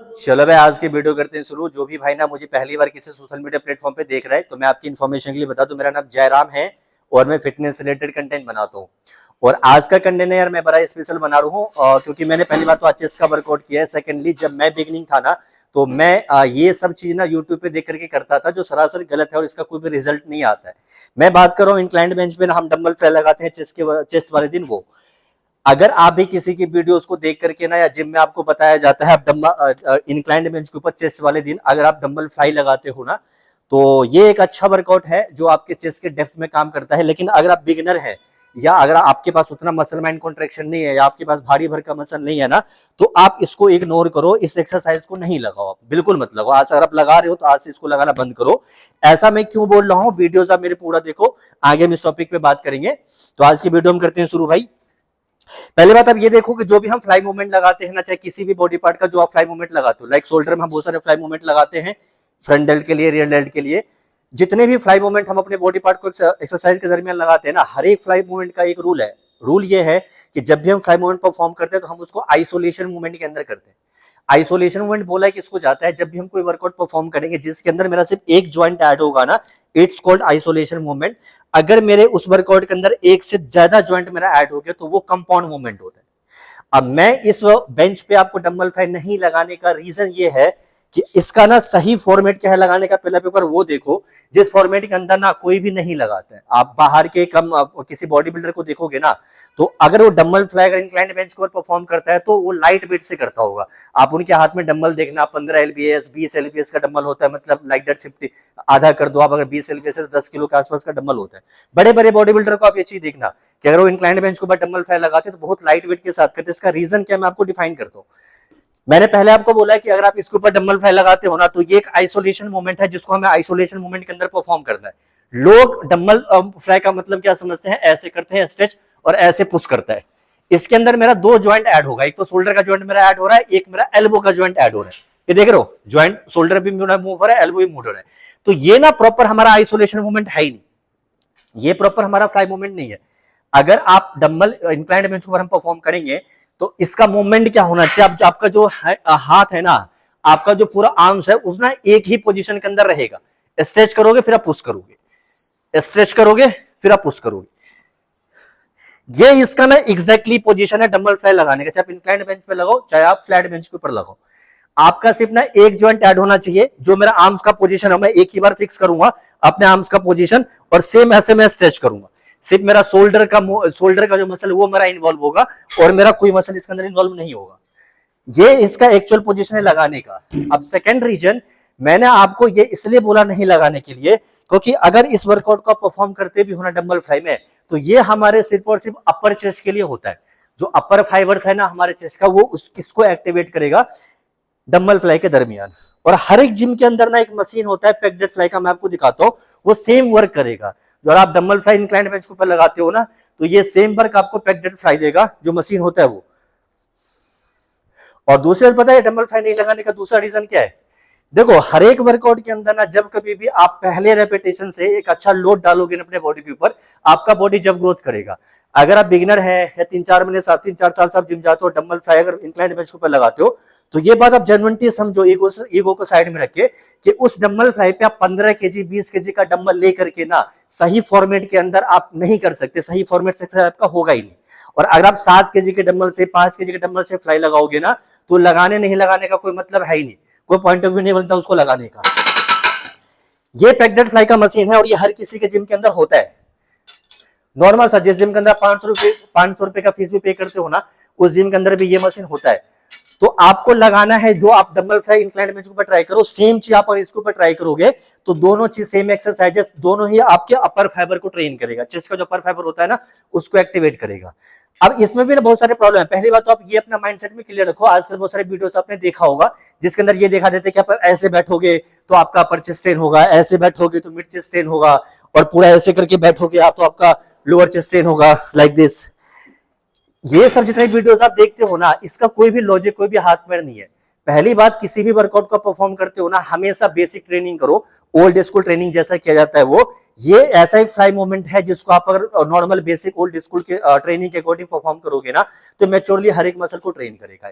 चलो भाई, आज की वीडियो करते हैं शुरू। जो भी भाई ना मुझे पहली बार किसी सोशल मीडिया प्लेटफॉर्म पे देख रहा है, तो मैं आपकी इन्फॉर्मेशन के लिए बता दूं, मेरा नाम जयराम है और मैं फिटनेस रिलेटेड कंटेंट बनाता हूँ। और आज का कंटेंट है यार, मैं बड़ा स्पेशल बना रहा हूँ क्योंकि मैंने पहली बार तो अच्छे का वर्कआउट किया है। सेकेंडली, जब मैं बिगनिंग था ना, तो मैं ये सब चीज ना यूट्यूब पे देख करके करता था, जो सरासर गलत है और इसका कोई भी रिजल्ट नहीं आता है। मैं बात कर रहा हूँ इंक्लाइंड बेंच पे ना हम डंबल फ्लाई लगाते हैं चेस्ट वाले दिन। वो अगर आप भी किसी की वीडियोस को देख करके ना, या जिम में आपको बताया जाता है आप डंबल इंक्लाइंड बेंच के ऊपर चेस्ट वाले दिन अगर आप डंबल फ्लाई लगाते हो ना, तो ये एक अच्छा वर्कआउट है जो आपके चेस्ट के डेप्थ में काम करता है। लेकिन अगर आप बिगिनर है, या अगर आपके पास उतना मसल माइंड कॉन्ट्रेक्शन नहीं है, या आपके पास भारी भर का मसल नहीं है ना, तो आप इसको इग्नोर करो। इस एक्सरसाइज को नहीं लगाओ, आप बिल्कुल मत लगाओ। आज अगर आप लगा रहे हो तो आज से इसको लगाना बंद करो। ऐसा मैं क्यों बोल रहा हूँ, वीडियोस आप मेरे पूरा देखो, आगे हम इस टॉपिक पे बात करेंगे। तो आज की वीडियो हम करते हैं शुरू भाई। पहले बात आप ये देखो कि जो भी हम फ्लाई मूवमेंट लगाते हैं ना, चाहे किसी भी बॉडी पार्ट का जो आप फ्लाई मूवमेंट लगाते हो, लाइक शोल्डर में हम बहुत सारे फ्लाई मूवमेंट लगाते हैं, फ्रंट डेल्ट के लिए, रियर डेल्ट के लिए। जितने भी फ्लाई मूवमेंट हम अपने बॉडी पार्ट को एक्सरसाइज के दरमियान लगाते हैं ना, हर एक फ्लाई मूवमेंट का एक रूल है। रूल ये है कि जब भी हम फ्लाई मूवमेंट परफॉर्म करते हैं तो हम उसको आइसोलेशन मूवमेंट के अंदर करते हैं। आइसोलेशन मूवमेंट बोला है किसको जाता है, जब भी हम कोई वर्कआउट परफॉर्म करेंगे जिसके अंदर मेरा सिर्फ एक ज्वाइंट ऐड होगा ना, इट्स कॉल्ड आइसोलेशन मूवमेंट। अगर मेरे उस वर्कआउट के अंदर एक से ज्यादा ज्वाइंट मेरा ऐड हो गया तो वो कंपाउंड मूवमेंट होता है। अब मैं इस बेंच पे आपको डंबल फ्लाई नहीं लगाने का रीजन ये है कि इसका ना सही फॉर्मेट क्या है लगाने का। पहला पेपर वो देखो जिस फॉर्मेट के अंदर ना कोई भी नहीं लगाता है। आप बाहर के किसी बॉडी बिल्डर को देखोगे ना, तो अगर वो डंबल फ्लाई अगर इंक्लाइंड बेंच को परफॉर्म करता है तो वो लाइट वेट से करता होगा। आप उनके हाथ में डंबल देखना, 15 एलबीएस 20 एलबीएस का डंबल होता है, मतलब लाइक दैट 50 आधा कर दो आप, अगर 20 एलबीएस है तो 10 किलो के आसपास का डंबल होता है। बड़े बड़े बॉडी बिल्डर को आप ये चीज देखना कि अगर वो इंक्लाइंड बेंच के ऊपर डंबल फ्लाई लगाते हैं तो बहुत लाइट वेट के साथ करते हैं। इसका रीजन क्या मैं आपको डिफाइन करता हूँ। मैंने पहले आपको बोला है कि अगर आप इसके ऊपर डंबल फ्लाई लगाते हो ना, तो ये एक आइसोलेशन मूवमेंट है जिसको हमें आइसोलेशन मूवमेंट के अंदर परफॉर्म करना है। लोग डंबल फ्लाई का मतलब क्या समझते हैं, ऐसे करते हैं स्ट्रेच और ऐसे पुश करता है। इसके अंदर मेरा दो ज्वाइंट ऐड होगा, एक तो शोल्डर का ज्वाइंट मेरा ऐड हो रहा है, एक मेरा एल्बो का ज्वाइंट ऐड हो रहा है। ये देख रहे हो, ज्वाइंट शोल्डर भी मूव हो रहा है, एल्बो भी मूव हो रहा है। तो ये ना प्रॉपर हमारा आइसोलेशन मूवमेंट है ही नहीं, ये प्रॉपर हमारा फ्लाई मूवमेंट नहीं है। अगर आप डंबल इंक्लाइंड बेंच पर हम परफॉर्म करेंगे तो इसका मूवमेंट क्या होना चाहिए, आपका जो हाथ है ना, आपका जो पूरा आर्म्स है उसना एक ही पोजीशन के अंदर रहेगा। स्ट्रेच करोगे फिर आप पुश करोगे, स्ट्रेच करोगे फिर आप पुश करोगे। ये इसका ना एग्जैक्टली पोजीशन है डंबल फ्लाई लगाने का, चाहे आप इंक्लाइंड बेंच पे लगाओ चाहे आप फ्लैट बेंच के ऊपर लगाओ। आपका सिर्फ ना एक जॉइंट ऐड होना चाहिए, जो मेरा आर्म्स का पोजीशन है मैं एक ही बार फिक्स करूंगा अपने आर्म्स का पोजीशन, और सेम ऐसे मैं स्ट्रेच करूंगा। सिर्फ मेरा शोल्डर का जो मसल वो मेरा इन्वॉल्व होगा और मेरा कोई मसल इसके अंदर इन्वॉल्व नहीं होगा। ये इसका एक्चुअल पोजीशन है लगाने का। अब सेकंड रीजन मैंने आपको ये इसलिए बोला नहीं लगाने के लिए, क्योंकि अगर इस वर्कआउट को परफॉर्म करते भी होना डंबल फ्लाई में, तो ये हमारे सिर्फ और सिर्फ अपर चेस्ट के लिए होता है। जो अपर फाइबर्स है ना हमारे चेस्ट का, वो किसको एक्टिवेट करेगा, डंबल फ्लाई के दरमियान। और हर एक जिम के अंदर ना एक मशीन होता है पेक डेड फ्लाई का, मैं आपको दिखाता हूँ, वो सेम वर्क करेगा। जो आप डंबल फ्लाई इंक्लाइंड बेंच के ऊपर लगाते हो ना, तो ये सेम वर्क आपको पेक डेड फ्लाई देगा, जो मशीन होता है वो। और दूसरी बात पता है डंबल फ्लाई नहीं लगाने का दूसरा रीजन क्या है। देखो हर एक वर्कआउट के अंदर ना, जब कभी भी आप पहले रेपिटेशन से एक अच्छा लोड डालोगे ना अपने बॉडी के ऊपर, आपका बॉडी जब ग्रोथ करेगा। अगर आप बिगिनर है या 3-4 महीने 3-4 साल से आप जिम जाते हो, डंबल फ्लाई अगर इंक्लाइंड बेंच के ऊपर लगाते हो, तो ये बात आप जेन्युइनली समझो, ईगो को साइड में रखे, कि उस डंबल फ्लाई पे आप 15 केजी 20 केजी का डंबल लेकर के ना सही फॉर्मेट के अंदर आप नहीं कर सकते। सही फॉर्मेट से आपका होगा ही नहीं। और अगर आप 7 केजी के डंबल से 5 केजी के डंबल से फ्लाई लगाओगे ना, तो लगाने नहीं लगाने का कोई मतलब है ही नहीं, कोई पॉइंट ऑफ व्यू नहीं बनता उसको लगाने का। ये पेक डेड फ्लाई का मशीन है और ये हर किसी के जिम के अंदर होता है। नॉर्मल सा जिस जिम के अंदर 500 रुपए का फीस भी पे करते हो ना, उस जिम के अंदर भी ये मशीन होता है। तो आपको लगाना है, जो आप डंबल फ्लाई इंक्लाइंड बेंच के ऊपर ट्राई करो, सेम चीज आप और इसके ऊपर ट्राई करोगे तो दोनों चीज सेम एक्सरसाइजेस, दोनों ही आपके अपर फाइबर को ट्रेन करेगा। चेस्ट का जो अपर फाइबर होता है ना, उसको एक्टिवेट करेगा। अब इसमें भी ना बहुत सारे प्रॉब्लम है। पहली बात तो आप ये अपना माइंडसेट में क्लियर रखो, आजकल बहुत सारे वीडियोस आपने देखा होगा जिसके अंदर ये देखा देते कि आप ऐसे बैठोगे तो आपका अपर चेस्ट स्ट्रेन होगा, ऐसे बैठोगे तो मिड चेस्ट स्ट्रेन होगा, और पूरा ऐसे करके बैठोगे आप तो आपका लोअर चेस्ट स्ट्रेन होगा, लाइक दिस। ये सब जितने वीडियोस आप देखते हो ना, इसका कोई भी लॉजिक, कोई भी हाथ पैर नहीं है। पहली बात, किसी भी वर्कआउट को परफॉर्म करते हो ना, हमेशा बेसिक ट्रेनिंग करो, ओल्ड स्कूल ट्रेनिंग जैसा किया जाता है वो। ये ऐसा एक फ्लाई मूवमेंट है जिसको आप अगर नॉर्मल बेसिक ओल्ड स्कूल के ट्रेनिंग के अकॉर्डिंग परफॉर्म करोगे ना, तो मैच्योरली हर एक मसल को ट्रेन करेगा।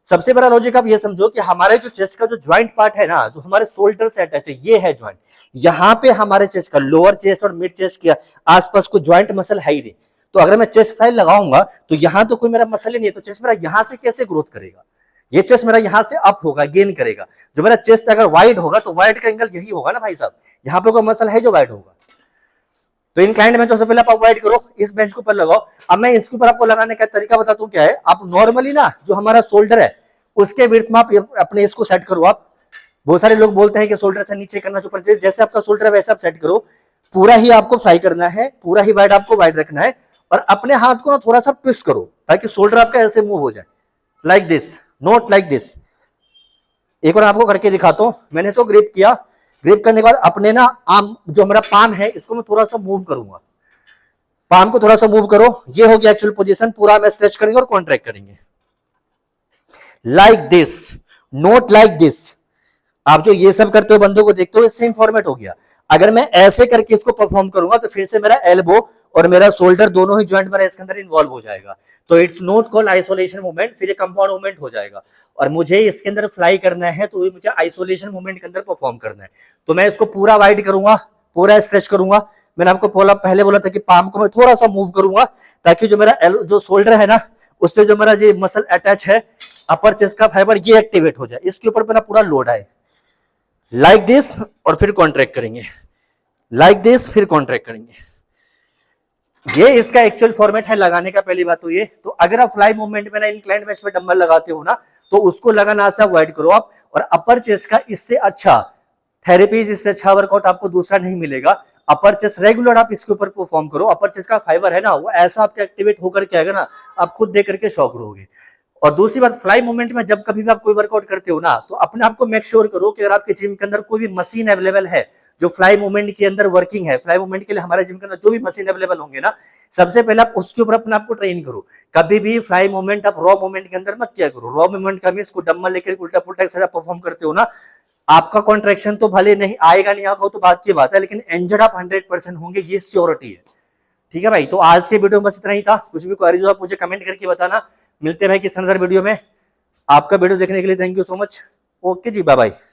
सबसे बड़ा लॉजिक आप ये समझो कि हमारे जो चेस्ट का जो ज्वाइंट पार्ट है ना, जो हमारे शोल्डर से अटैच है, ये है ज्वाइंट। यहाँ पे हमारे चेस्ट का लोअर चेस्ट और मिड चेस्ट के आसपास को ज्वाइंट मसल है ही नहीं। तो अगर मैं चेस्ट फ्लाई लगाऊंगा तो यहाँ तो कोई मेरा मसल ही नहीं है, तो चेस्ट मेरा यहाँ से कैसे ग्रोथ करेगा? ये चेस्ट मेरा यहाँ से अप होगा, गेन करेगा। जो मेरा चेस्ट अगर वाइड होगा तो वाइड का एंगल यही होगा ना भाई साहब, यहाँ पे कोई मसल है जो वाइड होगा। तो इंक्लाइंड बेंच सबसे पहले आप वाइड करो, इस बेंच के ऊपर लगाओ। अब मैं इसके ऊपर आपको लगाने का तरीका बताता हूँ क्या है। आप नॉर्मली ना जो हमारा शोल्डर है उसके विड्थ में आप अपने इसको सेट करो। आप बहुत सारे लोग बोलते हैं कि शोल्डर से नीचे करना, जो जैसे आपका शोल्डर है वैसे आप सेट करो। पूरा ही आपको फ्लाई करना है, पूरा ही वाइड आपको वाइड रखना है, और अपने हाथ को ना थोड़ा सा ट्विस्ट करो ताकि शोल्डर आपका ऐसे मूव हो जाए, like this, not like this. एक बार आपको करके दिखाता हूं। मैंने इसको ग्रिप किया, ग्रिप करने के बाद अपने ना आर्म, जो मेरा पाम है, इसको मैं थोड़ा सा मूव करूंगा। पाम को थोड़ा सा मूव करो, ये हो गया एक्चुअल पोजीशन। पूरा मैं स्ट्रेच करेंगे और कॉन्ट्रैक्ट करेंगे, like this, not like this. आप जो ये सब करते हो, बंदों को देखते हो, सेम फॉर्मेट हो गया। अगर मैं ऐसे करके इसको परफॉर्म करूंगा तो फिर से मेरा एल्बो और मेरा शोल्डर दोनों ही ज्वाइंट मेरा इसके अंदर इन्वॉल्व हो जाएगा। तो it's not called isolation movement, फिर ये कंपाउंड मूवमेंट हो जाएगा। और मुझे इसके अंदर फ्लाई करना है तो मुझे आइसोलेशन मूवमेंट के अंदर परफॉर्म करना है। तो मैं इसको पूरा वाइड करूंगा, पूरा स्ट्रेच करूंगा। मैंने आपको पहले बोला था कि पाम को मैं थोड़ा सा मूव करूंगा ताकि जो मेरा जो शोल्डर है ना, उससे जो मेरा जो मसल अटैच है अपर चेस्ट का फाइबर, ये एक्टिवेट हो जाए, इसके ऊपर मेरा पूरा लोड आए, लाइक दिस। और फिर कॉन्ट्रैक्ट करेंगे, लाइक दिस, फिर कॉन्ट्रैक्ट करेंगे। ये इसका एक्चुअल फॉर्मेट है लगाने का। पहली बात तो ये। तो अगर आप फ्लाई मूवमेंट में ना इंक्लाइंड बेंच पे डंबल लगाते हो ना, तो उसको लगाना से अवॉइड करो आप। और अपर चेस्ट का इससे अच्छा थेरेपीज, इससे अच्छा वर्कआउट आपको दूसरा नहीं मिलेगा। अपर चेस्ट रेगुलर आप इसके ऊपर परफॉर्म करो। अपर चेस्ट का फाइबर है ना, वो ऐसा आपका एक्टिवेट होकर के आएगा ना, आप खुद देख करके शॉक रहोगे। और दूसरी बात, फ्लाई मूवमेंट में जब कभी भी आप कोई वर्कआउट करते हो ना, तो अपने आप को मेक श्योर करो कि अगर आपके जिम के अंदर कोई भी मशीन अवेलेबल है जो फ्लाई मूवमेंट के अंदर वर्किंग है, फ्लाई मूवमेंट के लिए हमारे जिम के अंदर जो भी मशीन अवेलेबल होंगे ना, सबसे पहले आप उसके ऊपर अपने आप को ट्रेन करो। कभी भी फ्लाई मूवमेंट आप रॉ मूवमेंट के अंदर मत किया करो। रॉ मूवमेंट का मींस को डंबल लेकर उल्टा पुल्टा एक्सरसाइज परफॉर्म करते हो ना, आपका कॉन्ट्रैक्शन तो भले नहीं आएगा, नहीं आएगा तो बात की बात है, लेकिन इंजर्ड आप 100% होंगे, ये श्योरिटी है। ठीक है भाई, तो आज के वीडियो में बस इतना ही था। कुछ भी क्वेरीज हो आप मुझे कमेंट करके बताना। मिलते हैं भाई किसी अदर वीडियो में। आपका वीडियो देखने के लिए thank you so much. Okay जी, बाय बाय।